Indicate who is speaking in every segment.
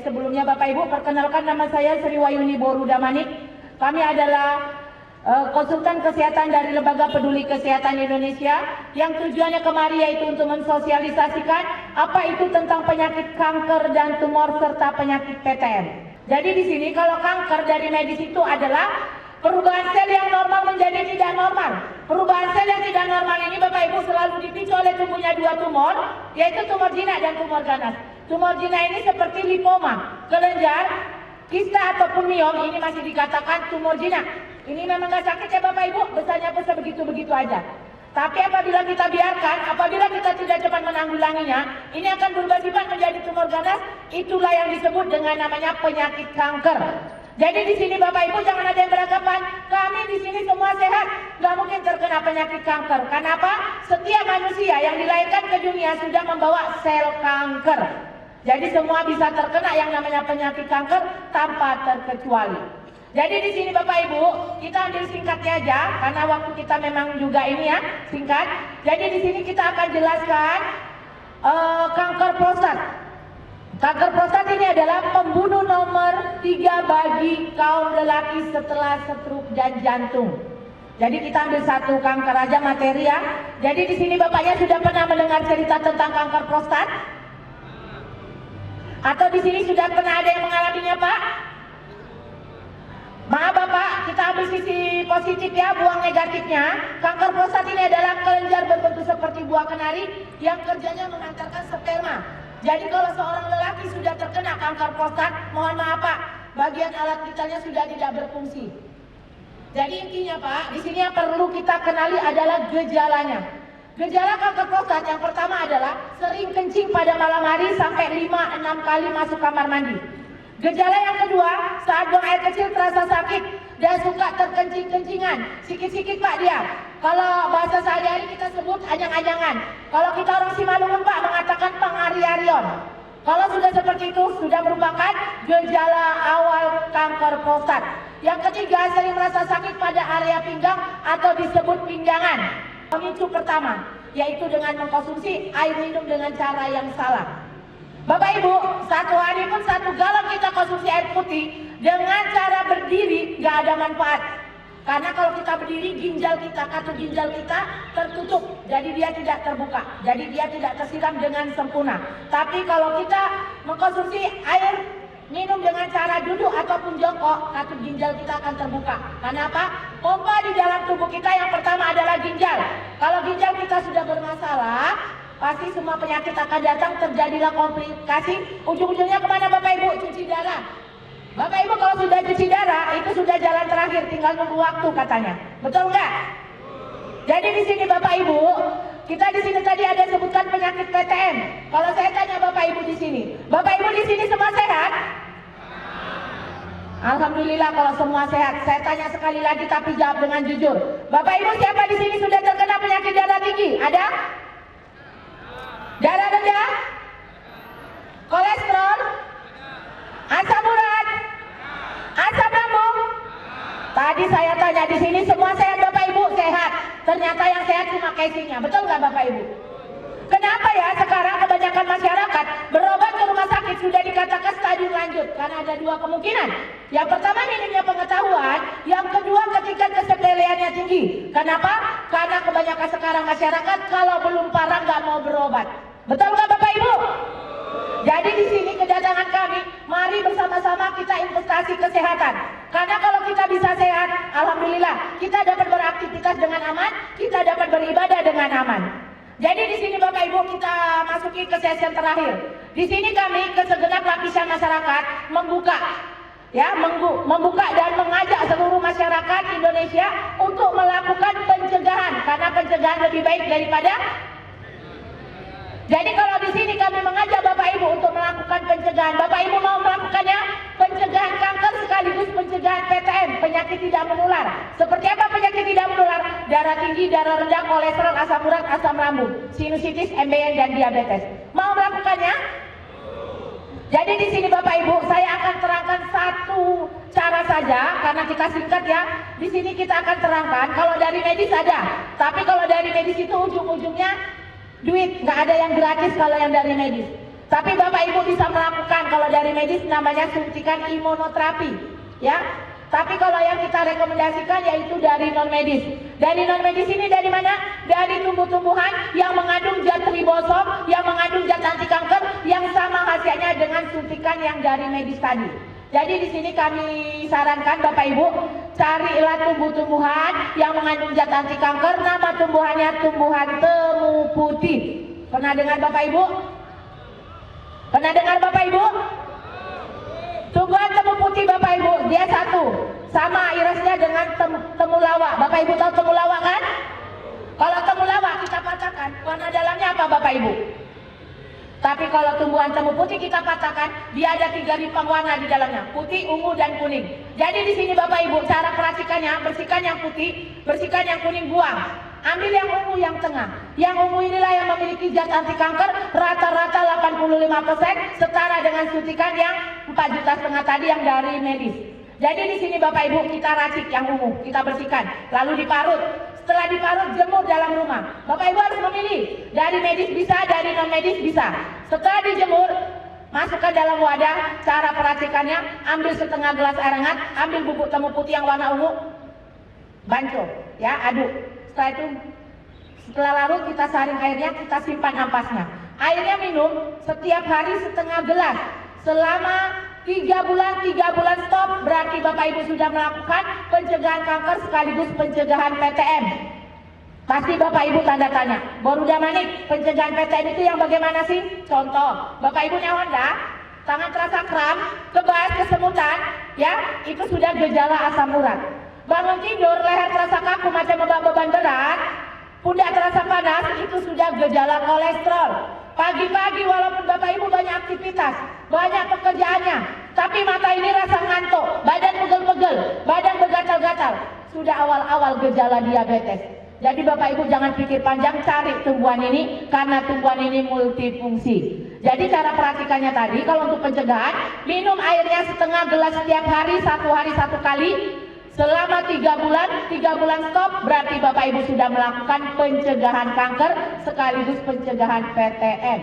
Speaker 1: sebelumnya. Bapak Ibu, perkenalkan nama saya Sri Wayuni Boru Damanik. Kami adalah konsultan kesehatan dari Lembaga Peduli Kesehatan Indonesia yang tujuannya kemari yaitu untuk mensosialisasikan apa itu tentang penyakit kanker dan tumor serta penyakit PTM. Jadi di sini kalau kanker dari medis itu adalah perubahan sel yang normal menjadi tidak normal. Perubahan sel yang tidak normal ini Bapak Ibu selalu dipicu oleh tumbuhnya dua tumor, yaitu tumor jinak dan tumor ganas. Tumor jinak ini seperti lipoma, kelenjar, kista ataupun miom, ini masih dikatakan tumor jinak. Ini memang gak sakit ya Bapak Ibu, besarnya pun begitu-begitu aja. Tapi apabila kita biarkan, apabila kita tidak cepat menanggulanginya, ini akan berubah sifat menjadi tumor ganas. Itulah yang disebut dengan namanya penyakit kanker. Jadi di sini Bapak Ibu jangan ada yang beranggapan kami di sini semua sehat, nggak mungkin terkena penyakit kanker. Kenapa? Setiap manusia yang dilahirkan ke dunia sudah membawa sel kanker. Jadi semua bisa terkena yang namanya penyakit kanker tanpa terkecuali. Jadi di sini Bapak Ibu, kita ambil singkatnya aja karena waktu kita memang juga ini ya, singkat. Jadi di sini kita akan jelaskan kanker prostat. Kanker prostat ini adalah pembunuh nomor 3 bagi kaum lelaki setelah stroke dan jantung. Jadi kita ambil satu kanker aja materi ya. Jadi di sini Bapaknya sudah pernah mendengar cerita tentang kanker prostat? Atau di sini sudah pernah ada yang mengalaminya, Pak? Maaf Bapak, kita ambil sisi positif ya, buang negatifnya. Kanker prostat ini adalah kelenjar berbentuk seperti buah kenari yang kerjanya mengantarkan sperma. Jadi kalau seorang lelaki sudah terkena kanker prostat, mohon maaf Pak, bagian alat vitalnya sudah tidak berfungsi. Jadi intinya Pak, di sini yang perlu kita kenali adalah gejalanya. Gejala kanker prostat yang pertama adalah sering kencing pada malam hari sampai 5-6 kali masuk kamar mandi. Gejala yang kedua, saat buang air kecil terasa sakit dan suka terkencing-kencingan. Sikit-sikit Pak dia. Kalau bahasa sehari-hari kita sebut anyang-anyangan. Kalau kita orang Simalungun Pak mengatakan pengari-arion. Kalau sudah seperti itu, sudah merupakan gejala awal kanker prostat. Yang ketiga, sering merasa sakit pada area pinggang atau disebut pinggangan. Pemicu pertama, yaitu dengan mengkonsumsi air minum dengan cara yang salah. Bapak Ibu, satu hari pun 1 galon kita konsumsi air putih dengan cara berdiri gak ada manfaat. Karena kalau kita berdiri, ginjal kita, katup ginjal kita tertutup, jadi dia tidak terbuka, jadi dia tidak tersiram dengan sempurna. Tapi kalau kita mengkonsumsi air minum dengan cara duduk ataupun jongkok, katup ginjal kita akan terbuka. Karena apa? Pompa di dalam tubuh kita yang pertama adalah ginjal. Kalau ginjal kita sudah bermasalah, pasti semua penyakit akan datang, terjadilah komplikasi. Ujung-ujungnya kemana Bapak Ibu? Cuci darah. Bapak Ibu kalau sudah cuci darah, itu sudah jalan terakhir, tinggal nunggu waktu katanya. Betul nggak? Jadi di sini Bapak Ibu, kita di sini tadi ada sebutkan penyakit PTM. Kalau saya tanya Bapak Ibu di sini, Bapak Ibu di sini semua sehat? Alhamdulillah kalau semua sehat. Saya tanya sekali lagi tapi jawab dengan jujur. Bapak Ibu siapa di sini sudah terkena penyakit darah tinggi? Ada? Darah rendah? Kolesterol? Asam urat? Asam lambung? Tadi saya tanya di sini semua sehat Bapak Ibu? Sehat. Ternyata yang sehat cuma casingnya. Betul nggak Bapak Ibu? Kenapa ya sekarang kebanyakan masyarakat berobat ke rumah sakit sudah dikatakan stadium lanjut? Karena ada 2 kemungkinan. Yang pertama minimnya pengetahuan, yang kedua ketingkat kesepeleannya tinggi. Kenapa? Karena kebanyakan sekarang masyarakat kalau belum parah nggak mau berobat. Betul nggak Bapak Ibu? Jadi di sini kedatangan kami, mari bersama-sama kita investasi kesehatan. Karena kalau kita bisa sehat, alhamdulillah kita dapat beraktivitas dengan aman, kita dapat beribadah dengan aman. Jadi di sini Bapak Ibu kita masuki ke sesi terakhir. Di sini kami ke segenap lapisan masyarakat membuka dan mengajak seluruh masyarakat Indonesia untuk melakukan pencegahan karena pencegahan lebih baik daripada. Jadi kalau di sini kami mengajak Bapak Ibu untuk melakukan pencegahan. Bapak Ibu mau melakukannya? Pencegahan kanker sekaligus pencegahan PTM, penyakit tidak menular. Seperti apa penyakit tidak menular? Darah tinggi, darah rendah, kolesterol, asam urat, asam lambung, sinusitis, MBN dan diabetes. Mau melakukannya? Jadi di sini Bapak Ibu, saya akan terangkan satu cara saja karena kita singkat ya. Di sini kita akan terangkan kalau dari medis ada, tapi kalau dari medis itu ujung-ujungnya duit, nggak ada yang gratis kalau yang dari medis. Tapi Bapak Ibu bisa melakukan, kalau dari medis namanya suntikan imunoterapi, ya. Tapi kalau yang kita rekomendasikan yaitu dari non medis. Dari non medis ini dari mana? Dari tumbuh-tumbuhan yang mengandung zat ribosom, yang mengandung zat anti kanker, yang sama khasiatnya dengan suntikan yang dari medis tadi. Jadi di sini kami sarankan Bapak Ibu, carilah tumbuh-tumbuhan yang mengandung zat anti kanker. Nama tumbuhannya tumbuhan temu putih. Pernah dengar Bapak Ibu? Pernah dengar Bapak Ibu? Tumbuhan temu putih Bapak Ibu, dia satu, sama irasnya dengan temulawak. Bapak Ibu tahu temulawak kan? Kalau temulawak kita patahkan, warna dalamnya apa Bapak Ibu? Tapi kalau tumbuhan temu putih kita patahkan, dia ada 3 ripang warna di dalamnya, putih, ungu, dan kuning. Jadi di sini Bapak Ibu, cara perhatikannya, bersihkan yang putih, bersihkan yang kuning, buang. Ambil yang ungu yang tengah. Yang ungu inilah yang memiliki zat anti kanker rata-rata 85%, setara dengan suntikan yang 4,5 juta tadi yang dari medis. Jadi di sini Bapak Ibu kita racik yang ungu, kita bersihkan, lalu diparut. Setelah diparut jemur dalam rumah. Bapak Ibu harus memilih, dari medis bisa, dari non medis bisa. Setelah dijemur, masukkan dalam wadah. Cara peracikannya, ambil setengah gelas air hangat, ambil bubuk temu putih yang warna ungu, bancuh, ya, aduk. Setelah itu, setelah larut kita saring airnya, kita simpan ampasnya. Airnya minum setiap hari setengah gelas selama 3 bulan stop, berarti Bapak Ibu sudah melakukan pencegahan kanker sekaligus pencegahan PTM. Pasti Bapak Ibu tanda tanya, Boruda Manik, pencegahan PTM itu yang bagaimana sih? Contoh, Bapak Ibu nyawa enggak? Tangan terasa kram, kebas, kesemutan, ya, itu sudah gejala asam urat. Bangun tidur, leher terasa kaku macam beban berat, pundak terasa panas, itu sudah gejala kolesterol. Pagi-pagi walaupun Bapak Ibu banyak aktivitas, banyak pekerjaannya, tapi mata ini rasa ngantuk, badan pegel-pegel, badan bergatal-gatal, sudah awal-awal gejala diabetes. Jadi Bapak Ibu jangan pikir panjang, cari tumbuhan ini, karena tumbuhan ini multifungsi. Jadi cara perhatikannya tadi, kalau untuk pencegahan, minum airnya setengah gelas setiap hari 1 kali, selama 3 bulan stop, berarti Bapak Ibu sudah melakukan pencegahan kanker sekaligus pencegahan PTM.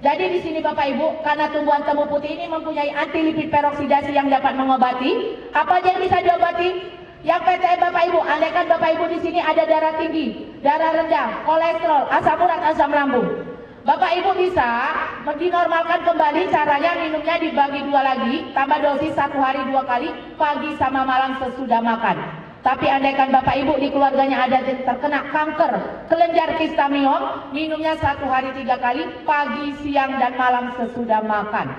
Speaker 1: Jadi di sini Bapak Ibu, karena tumbuhan temu putih ini mempunyai antilipid peroksidasi yang dapat mengobati. Apa aja yang bisa diobati? Yang PTM Bapak Ibu, andaikan Bapak Ibu di sini ada darah tinggi, darah rendah, kolesterol, asam urat, asam lambung. Bapak Ibu bisa dinormalkan kembali, caranya minumnya dibagi 2 lagi, tambah dosis 1 hari 2 kali, pagi sama malam sesudah makan. Tapi andaikan Bapak Ibu di keluarganya ada yang terkena kanker kelenjar kista miom, minumnya 1 hari 3 kali, pagi, siang, dan malam sesudah makan.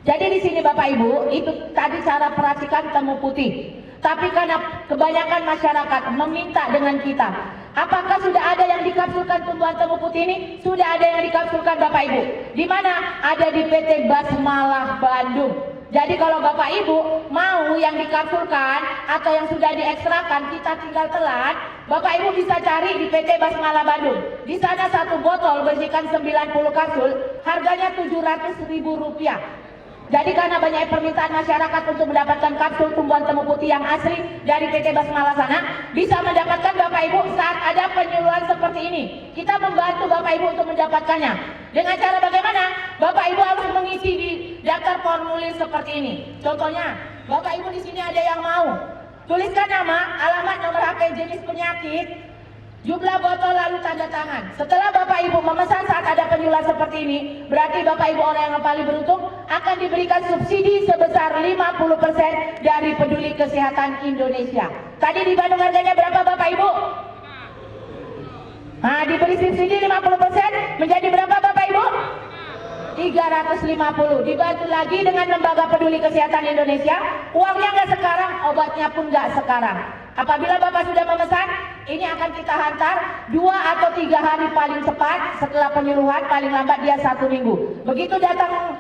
Speaker 1: Jadi di sini Bapak Ibu, itu tadi cara perhatikan temu putih. Tapi karena kebanyakan masyarakat meminta dengan kita, apakah sudah ada yang dikapsulkan tumbuhan temu putih ini? Sudah ada yang dikapsulkan Bapak Ibu. Di mana? Ada di PT Basmalah Bandung. Jadi kalau Bapak Ibu mau yang dikapsulkan atau yang sudah diekstrakan, kita tinggal telan, Bapak Ibu bisa cari di PT Basmalah Bandung. Di sana 1 botol bersihkan 90 kapsul, harganya Rp700.000. Jadi karena banyak permintaan masyarakat untuk mendapatkan kapsul tumbuhan temu putih yang asli dari PT Basmalah sana, bisa mendapatkan Bapak Ibu saat ada penyuluhan seperti ini. Kita membantu Bapak Ibu untuk mendapatkannya. Dengan cara bagaimana? Bapak Ibu harus mengisi di daftar formulir seperti ini. Contohnya, Bapak Ibu di sini ada yang mau, tuliskan nama, alamat, nomor HP, jenis penyakit, jumlah botol, lalu tanda tangan. Setelah Bapak Ibu memesan saat ada penyuluhan seperti ini, berarti Bapak Ibu orang yang paling beruntung akan diberikan subsidi sebesar 50% dari Peduli Kesehatan Indonesia. Tadi di Bandung harganya berapa Bapak Ibu? Nah, diberi subsidi 50% menjadi berapa Bapak Ibu? 350. Dibantu lagi dengan Lembaga Peduli Kesehatan Indonesia. Uangnya nggak sekarang, obatnya pun nggak sekarang. Apabila Bapak sudah memesan, ini akan kita hantar 2 atau 3 hari paling cepat. Setelah penyuluhan paling lambat dia 1 minggu. Begitu datang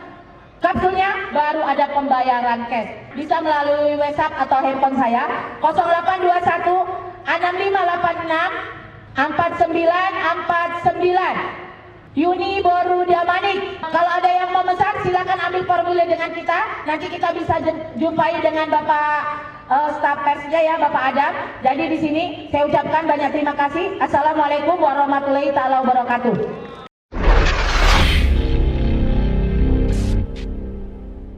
Speaker 1: kapsulnya, baru ada pembayaran cash. Bisa melalui WhatsApp atau handphone saya 0821 6586 4949. Yuni Boruda Manik. Kalau ada yang memesan, silakan ambil formulir dengan kita. Nanti kita bisa jumpai dengan Bapak staf persnya ya, Bapak Adam. Jadi di sini saya ucapkan banyak terima kasih. Assalamualaikum warahmatullahi taala wabarakatuh.